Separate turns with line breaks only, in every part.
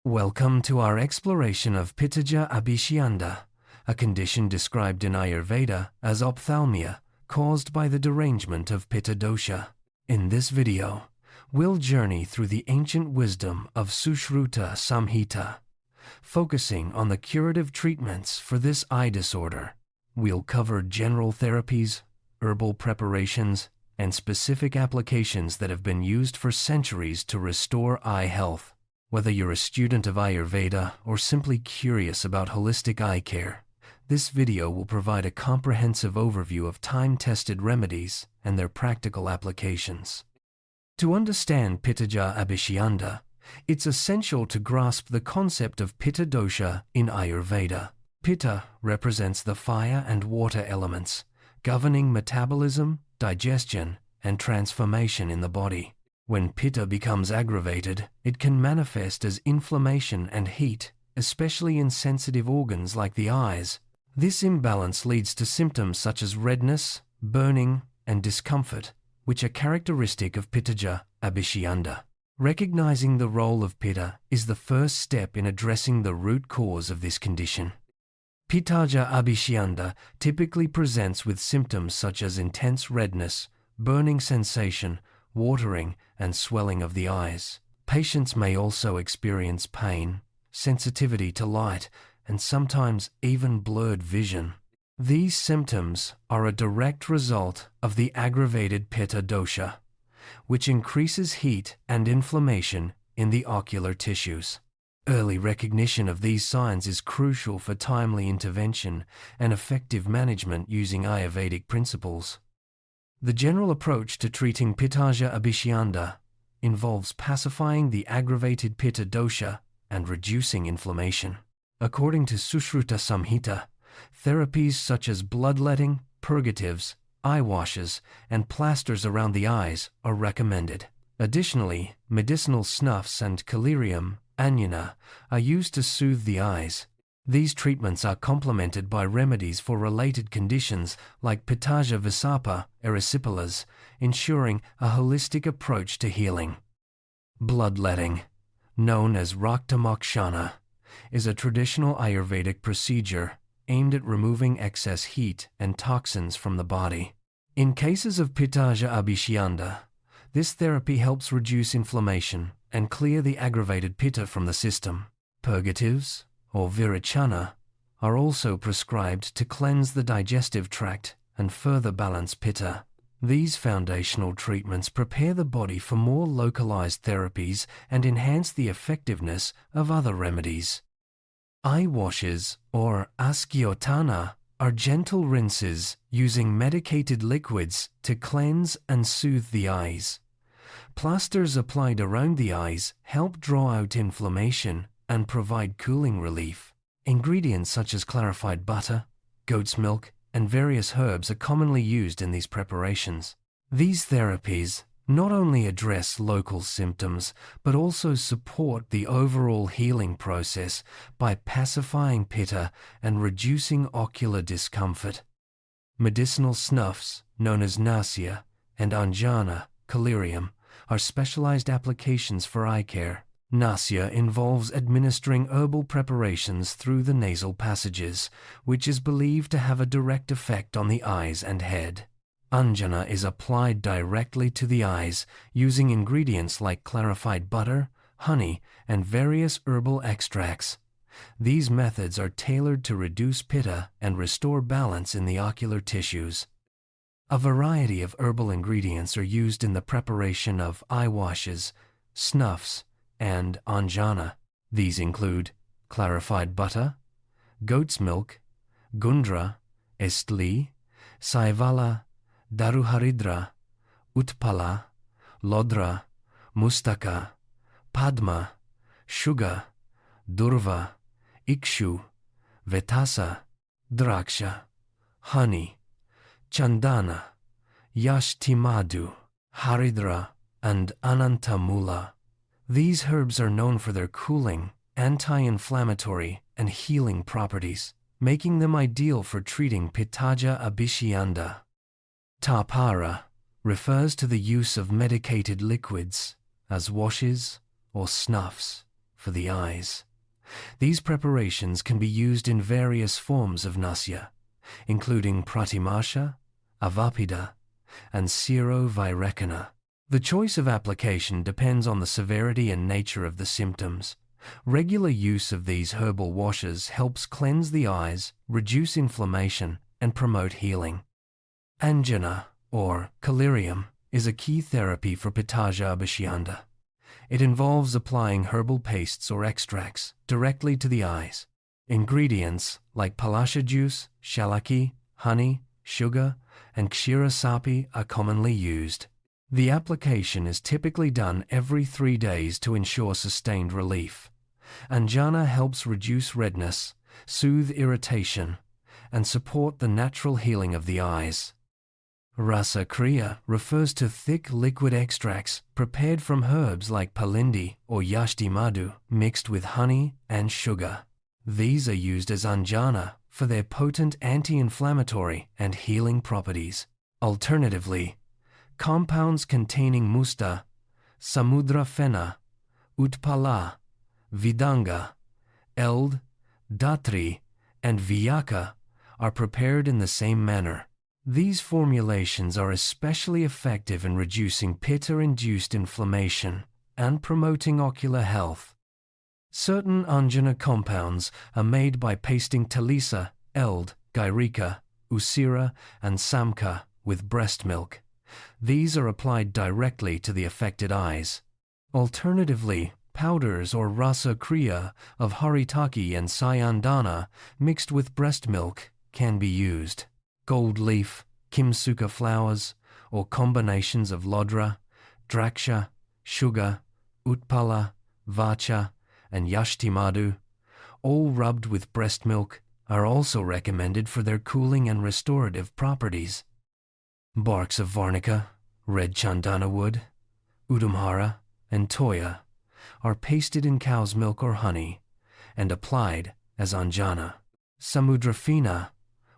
Welcome to our exploration of Pittaja Abhishyanda, a condition described in Ayurveda as ophthalmia caused by the derangement of Pitta dosha. In this video, we'll journey through the ancient wisdom of Sushruta Samhita, focusing on the curative treatments for this eye disorder. We'll cover general therapies, herbal preparations, and specific applications that have been used for centuries to restore eye health. Whether you're a student of Ayurveda or simply curious about holistic eye care, this video will provide a comprehensive overview of time-tested remedies and their practical applications. To understand Pittaja Abhishyanda, it's essential to grasp the concept of Pitta dosha in Ayurveda. Pitta represents the fire and water elements, governing metabolism, digestion, and transformation in the body. When Pitta becomes aggravated, it can manifest as inflammation and heat, especially in sensitive organs like the eyes. This imbalance leads to symptoms such as redness, burning, and discomfort, which are characteristic of Pittaja Abhishyanda. Recognizing the role of Pitta is the first step in addressing the root cause of this condition. Pittaja Abhishyanda typically presents with symptoms such as intense redness, burning sensation, watering, and swelling of the eyes. Patients may also experience pain, sensitivity to light, and sometimes even blurred vision. These symptoms are a direct result of the aggravated Pitta dosha, which increases heat and inflammation in the ocular tissues. Early recognition of these signs is crucial for timely intervention and effective management using Ayurvedic principles. The general approach to treating Pittaja Abhishyanda involves pacifying the aggravated Pitta dosha and reducing inflammation. According to Sushruta Samhita, therapies such as bloodletting, purgatives, eye washes, and plasters around the eyes are recommended. Additionally, medicinal snuffs and collyrium, Anjana, are used to soothe the eyes. These treatments are complemented by remedies for related conditions like Pittaja Visapa erysipelas, ensuring a holistic approach to healing. Bloodletting, known as Raktamokshana, is a traditional Ayurvedic procedure aimed at removing excess heat and toxins from the body. In cases of Pittaja Abhishyanda, this therapy helps reduce inflammation and clear the aggravated Pitta from the system. Purgatives, or virachana, are also prescribed to cleanse the digestive tract and further balance Pitta. These foundational treatments prepare the body for more localized therapies and enhance the effectiveness of other remedies. Eye washes, or Aschyotana, are gentle rinses using medicated liquids to cleanse and soothe the eyes. Plasters applied around the eyes help draw out inflammation and provide cooling relief. Ingredients such as clarified butter, goat's milk, and various herbs are commonly used in these preparations. These therapies not only address local symptoms, but also support the overall healing process by pacifying Pitta and reducing ocular discomfort. Medicinal snuffs, known as Nasya, and Anjana, collyrium, are specialized applications for eye care. Nasya involves administering herbal preparations through the nasal passages, which is believed to have a direct effect on the eyes and head. Anjana is applied directly to the eyes using ingredients like clarified butter, honey, and various herbal extracts. These methods are tailored to reduce Pitta and restore balance in the ocular tissues. A variety of herbal ingredients are used in the preparation of eye washes, snuffs, and Anjana. These include clarified butter, goat's milk, gundra, estli, saivala, daruharidra, utpala, lodra, mustaka, padma, shuga, durva, ikshu, vetasa, draksha, honey, chandana, yashtimadu, haridra, and anantamula. These herbs are known for their cooling, anti-inflammatory, and healing properties, making them ideal for treating Pittaja Abhishyanda. Tapara refers to the use of medicated liquids as washes or snuffs for the eyes. These preparations can be used in various forms of Nasya, including Pratimasha, Avapida, and Serovirekana. The choice of application depends on the severity and nature of the symptoms. Regular use of these herbal washes helps cleanse the eyes, reduce inflammation, and promote healing. Anjana, or collyrium, is a key therapy for Pittaja Abhishyanda. It involves applying herbal pastes or extracts directly to the eyes. Ingredients like palasha juice, shalaki, honey, sugar, and kshirosapi are commonly used. The application is typically done every 3 days to ensure sustained relief. Anjana helps reduce redness, soothe irritation, and support the natural healing of the eyes. Rasa kriya refers to thick liquid extracts prepared from herbs like palindi or yashti madhu mixed with honey and sugar. These are used as anjana for their potent anti-inflammatory and healing properties. Alternatively, compounds containing musta, samudra fena, utpala, vidanga, eld, datri, and viyaka are prepared in the same manner. These formulations are especially effective in reducing pitta-induced inflammation and promoting ocular health. Certain Anjana compounds are made by pasting talisa, eld, gairika, usira, and samka with breast milk. These are applied directly to the affected eyes. Alternatively, powders or rasa kriya of haritaki and sayandana mixed with breast milk can be used. Gold leaf, kimsuka flowers, or combinations of lodra, draksha, sugar, utpala, vacha, and yashti madhu, all rubbed with breast milk, are also recommended for their cooling and restorative properties. Barks of varnica, red chandana wood, udumhara, and toya are pasted in cow's milk or honey and applied as anjana. Samudrafina,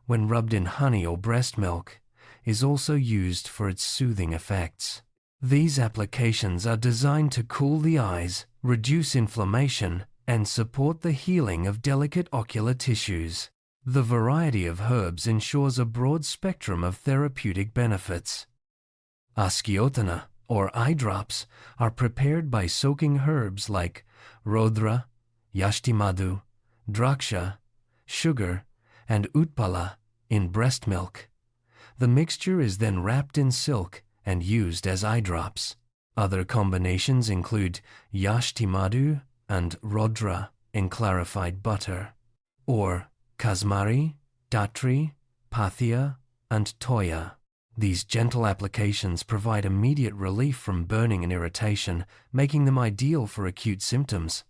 when rubbed in honey or breast milk, is also used for its soothing effects. These applications are designed to cool the eyes, reduce inflammation, and support the healing of delicate ocular tissues. The variety of herbs ensures a broad spectrum of therapeutic benefits. Aschyotana, or eye drops, are prepared by soaking herbs like rodra, yashti madhu, draksha, sugar, and utpala in breast milk. The mixture is then wrapped in silk and used as eye drops. Other combinations include yashti madhu and rodra in clarified butter, or kasmari, datri, pathia, and toya. These gentle applications provide immediate relief from burning and irritation, making them ideal for acute symptoms.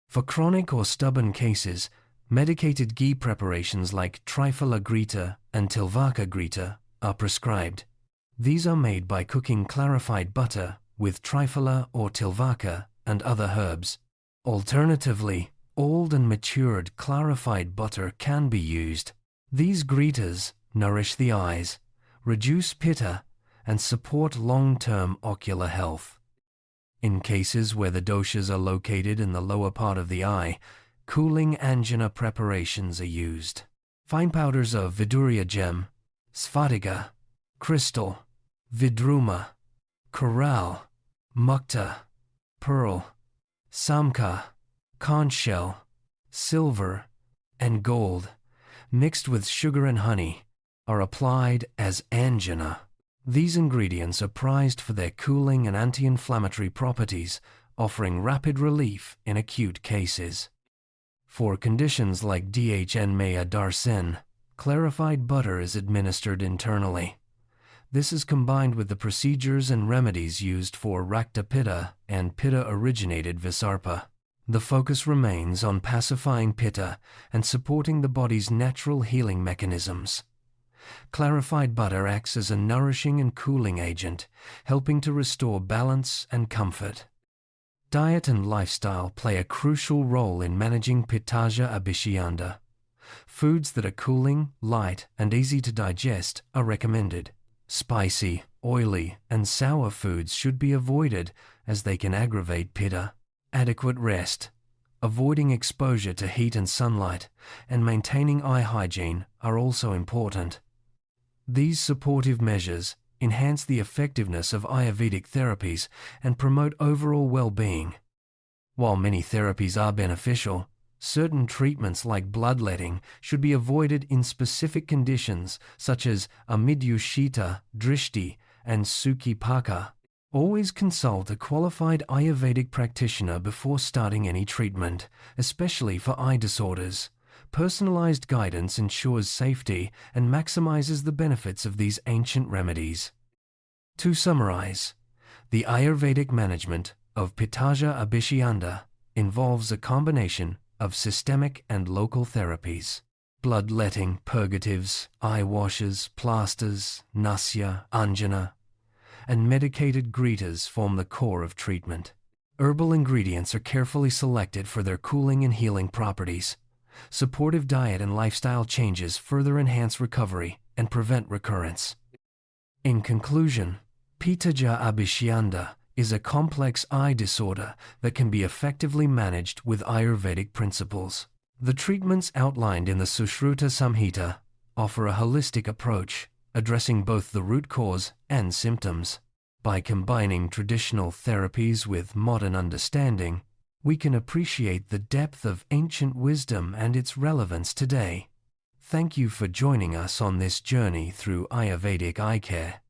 For chronic or stubborn cases, medicated ghee preparations like Triphala Ghritas and Tilvaka Ghritas are prescribed. These are made by cooking clarified butter with Triphala or Tilvaka and other herbs. Alternatively, old and matured clarified butter can be used. These Ghritas nourish the eyes, reduce pitta, and support long-term ocular health. In cases where the doshas are located in the lower part of the eye, cooling anjana preparations are used. Fine powders of Vidurya gem, sphatiga, crystal, vidruma, coral, mukta, pearl, samka, conch shell, silver, and gold, mixed with sugar and honey, are applied as anjana. These ingredients are prized for their cooling and anti-inflammatory properties, offering rapid relief in acute cases. For conditions like Dhimantha, clarified butter is administered internally. This is combined with the procedures and remedies used for Rakta Pitta and Pitta-originated Visarpa. The focus remains on pacifying Pitta and supporting the body's natural healing mechanisms. Clarified butter acts as a nourishing and cooling agent, helping to restore balance and comfort. Diet and lifestyle play a crucial role in managing Pittaja Abhishyanda. Foods that are cooling, light, and easy to digest are recommended. Spicy, oily, and sour foods should be avoided as they can aggravate pitta. Adequate rest, avoiding exposure to heat and sunlight, and maintaining eye hygiene are also important. These supportive measures enhance the effectiveness of Ayurvedic therapies and promote overall well-being. While many therapies are beneficial, certain treatments like bloodletting should be avoided in specific conditions such as amidyushita, drishti, and Sukti-paka. Always consult a qualified Ayurvedic practitioner before starting any treatment, especially for eye disorders. Personalized guidance ensures safety and maximizes the benefits of these ancient remedies. To summarize, the Ayurvedic management of Pittaja Abhishyanda involves a combination of systemic and local therapies. Bloodletting, purgatives, eye washes, plasters, Nasya, Anjana, and medicated Ghritas form the core of treatment. Herbal ingredients are carefully selected for their cooling and healing properties. Supportive diet and lifestyle changes further enhance recovery and prevent recurrence. In conclusion, Pittaja Abhishyanda is a complex eye disorder that can be effectively managed with Ayurvedic principles. The treatments outlined in the Sushruta Samhita offer a holistic approach, addressing both the root cause and symptoms. By combining traditional therapies with modern understanding, we can appreciate the depth of ancient wisdom and its relevance today. Thank you for joining us on this journey through Ayurvedic eye care.